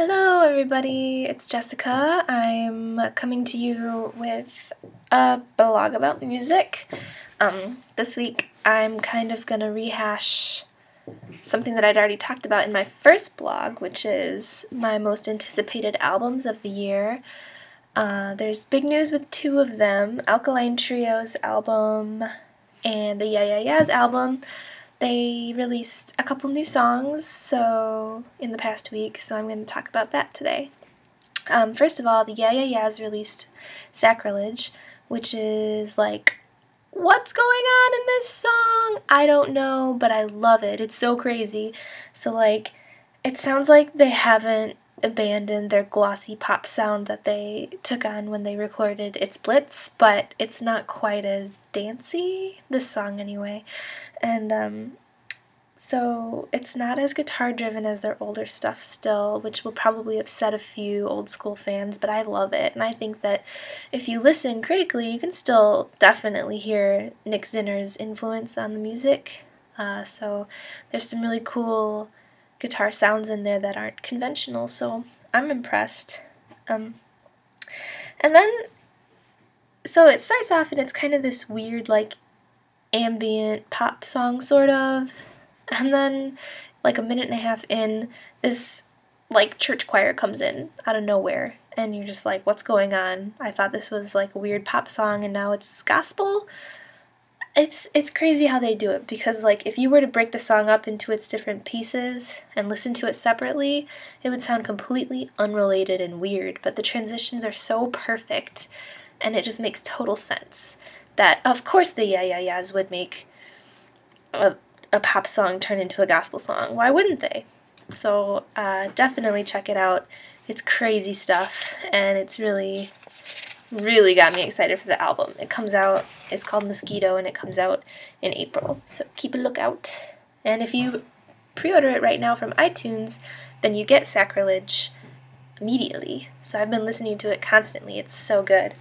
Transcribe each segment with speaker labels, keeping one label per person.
Speaker 1: Hello everybody, it's Jessica. I'm coming to you with a blog about music. This week I'm kind of gonna rehash something that I'd already talked about in my first blog, which is my most anticipated albums of the year. There's big news with two of them, Alkaline Trio's album and the Yeah Yeah Yeah's album. They released a couple new songs in the past week, so I'm going to talk about that today. First of all, the Yeah Yeah Yeahs released Sacrilege, which is like, what's going on in this song? I don't know, but I love it. It's so crazy. So like, it sounds like they haven't abandoned their glossy pop sound that they took on when they recorded It's Blitz, but it's not quite as dancey, this song anyway. And so it's not as guitar driven as their older stuff still, which will probably upset a few old school fans, but I love it. And I think that if you listen critically, you can still definitely hear Nick Zinner's influence on the music. So there's some really cool guitar sounds in there that aren't conventional, so I'm impressed. And then, so it starts off and it's kind of this weird, like, ambient pop song, sort of. And then, like a minute and a half in, this, like, church choir comes in out of nowhere. And you're just like, what's going on? I thought this was, like, a weird pop song and now it's gospel? It's crazy how they do it, because, like, if you were to break the song up into its different pieces and listen to it separately, it would sound completely unrelated and weird. But the transitions are so perfect, and it just makes total sense that, of course, the Yeah Yeah Yeahs would make a pop song turn into a gospel song. Why wouldn't they? So definitely check it out. It's crazy stuff, and it's really got me excited for the album. It comes out, it's called Mosquito, and it comes out in April. So keep a lookout. And if you pre-order it right now from iTunes, then you get Sacrilege immediately. So I've been listening to it constantly. It's so good.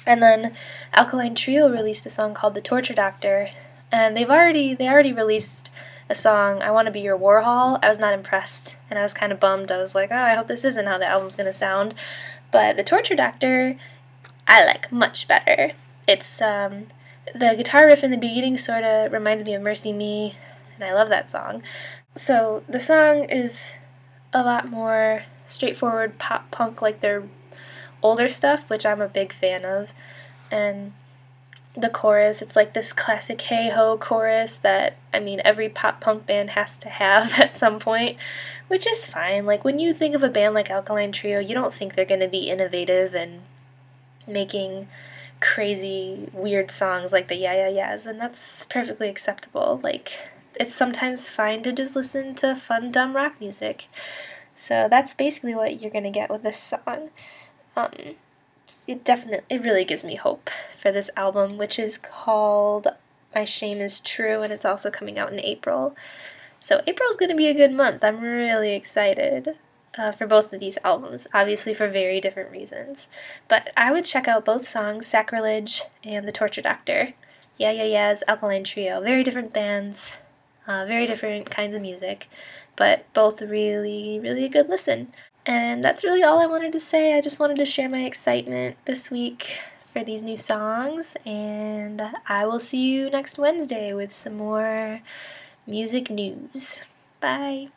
Speaker 1: And then Alkaline Trio released a song called The Torture Doctor, and they already released a song, I Want to Be Your Warhol. I was not impressed, and I was kind of bummed. I was like, oh, I hope this isn't how the album's going to sound. But The Torture Doctor, I like much better. It's, the guitar riff in the beginning sort of reminds me of Mercy Me, and I love that song. So the song is a lot more straightforward pop punk like their older stuff, which I'm a big fan of. And the chorus, it's like this classic hey-ho chorus that, I mean, every pop-punk band has to have at some point, which is fine. Like, when you think of a band like Alkaline Trio, you don't think they're going to be innovative and making crazy, weird songs like the Yeah Yeah Yeahs, and that's perfectly acceptable. Like, it's sometimes fine to just listen to fun, dumb rock music. So that's basically what you're going to get with this song. It really gives me hope for this album, which is called My Shame Is True, and it's also coming out in April. So April's going to be a good month. I'm really excited for both of these albums, obviously for very different reasons. But I would check out both songs, Sacrilege and The Torture Doctor. Yeah Yeah Yeahs, Alkaline Trio. Very different bands, very different kinds of music, but both really a good listen. And that's really all I wanted to say. I just wanted to share my excitement this week for these new songs, and I will see you next Wednesday with some more music news. Bye!